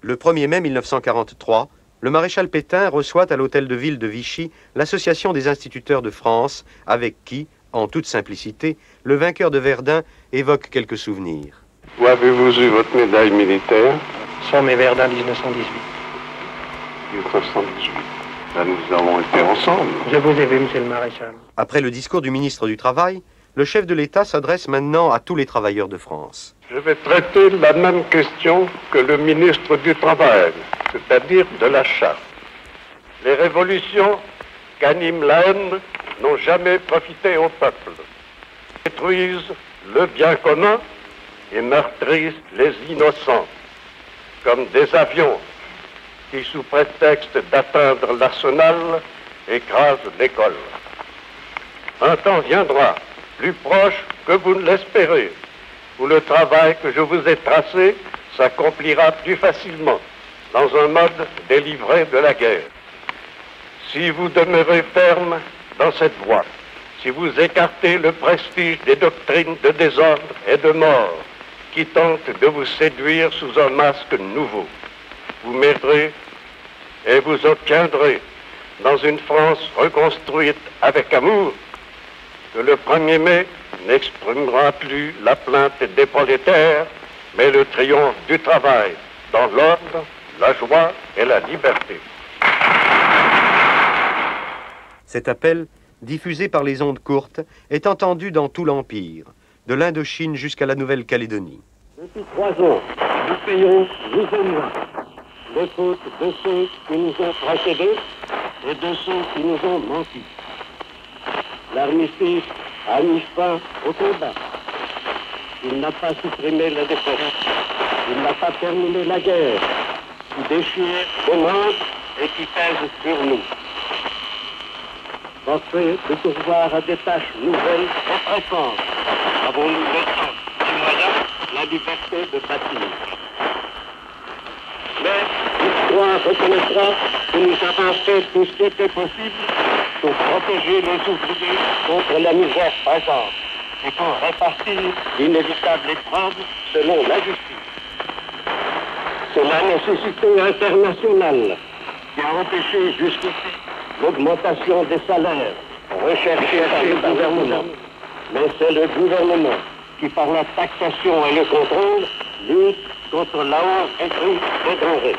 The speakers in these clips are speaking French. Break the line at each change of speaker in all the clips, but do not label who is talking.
Le 1er mai 1943, le maréchal Pétain reçoit à l'hôtel de ville de Vichy l'Association des instituteurs de France, avec qui, en toute simplicité, le vainqueur de Verdun évoque quelques souvenirs.
Où avez-vous eu votre médaille militaire?
Somme Verdun 1918.
1918. Là, nous avons été ensemble.
Je vous ai vu, monsieur le maréchal.
Après le discours du ministre du Travail, le chef de l'État s'adresse maintenant à tous les travailleurs de France.
Je vais traiter la même question que le ministre du Travail, c'est-à-dire de la charte. Les révolutions qu'anime la haine n'ont jamais profité au peuple. Détruisent le bien commun et meurtrissent les innocents, comme des avions qui, sous prétexte d'atteindre l'arsenal, écrasent l'école. Un temps viendra, plus proche que vous ne l'espérez, où le travail que je vous ai tracé s'accomplira plus facilement dans un mode délivré de la guerre. Si vous demeurez ferme dans cette voie, si vous écartez le prestige des doctrines de désordre et de mort qui tentent de vous séduire sous un masque nouveau, vous m'aiderez et vous obtiendrez dans une France reconstruite avec amour que le 1er mai n'exprimera plus la plainte des prolétaires, mais le triomphe du travail dans l'ordre, la joie et la liberté.
Cet appel, diffusé par les ondes courtes, est entendu dans tout l'Empire, de l'Indochine jusqu'à la Nouvelle-Calédonie.
Depuis 3 ans, nous payons, vous et moi, les fautes de ceux qui nous ont précédés et de ceux qui nous ont menti. L'armistice a mis fin au combat. Il n'a pas supprimé la défaite. Il n'a pas terminé la guerre qui déchire le monde et qui pèse sur nous. Forcés de pourvoir à des tâches nouvelles et pressantes, avons-nous le temps, les moyens, la liberté de bâtir. Mais l'histoire reconnaîtra que nous avons fait tout ce qui était possible pour protéger les ouvriers contre la misère présente et pour répartir l'inévitable épreuve selon la justice. C'est la nécessité internationale qui a empêché jusqu'ici l'augmentation des salaires recherchée par le gouvernement. Mais c'est le gouvernement qui, par la taxation et le contrôle, lutte contre la hausse des prix des denrées.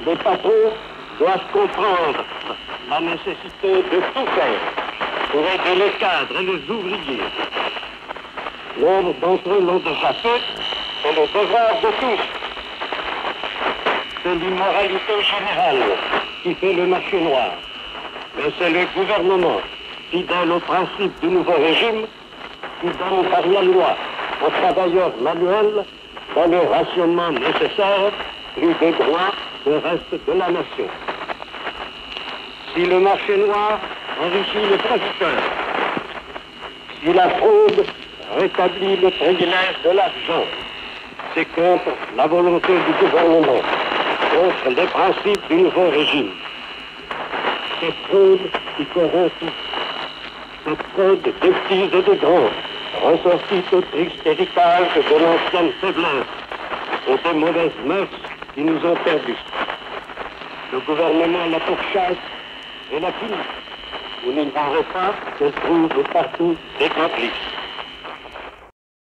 Les patrons doivent comprendre la nécessité de tout faire pour aider les cadres et les ouvriers. Nombre d'entre eux l'ont déjà fait, c'est le devoir de tous. C'est l'immoralité générale qui fait le marché noir. Mais c'est le gouvernement, fidèle au principe du nouveau régime, qui donne par la loi aux travailleurs manuels, dans le rationnement nécessaire, plus de droits que le reste de la nation. Si le marché noir enrichit les producteurs, si la fraude rétablit le privilège de l'argent, c'est contre la volonté du gouvernement, contre les principes du nouveau régime. Cette fraude qui corrompt tout, cette fraude des petits et des grands, ressortit au triste héritage de l'ancienne faiblesse et des mauvaises mœurs qui nous ont perdus. Le gouvernement la pourchasse et la punit. Vous n'ignorez pas que se trouvent partout des complices.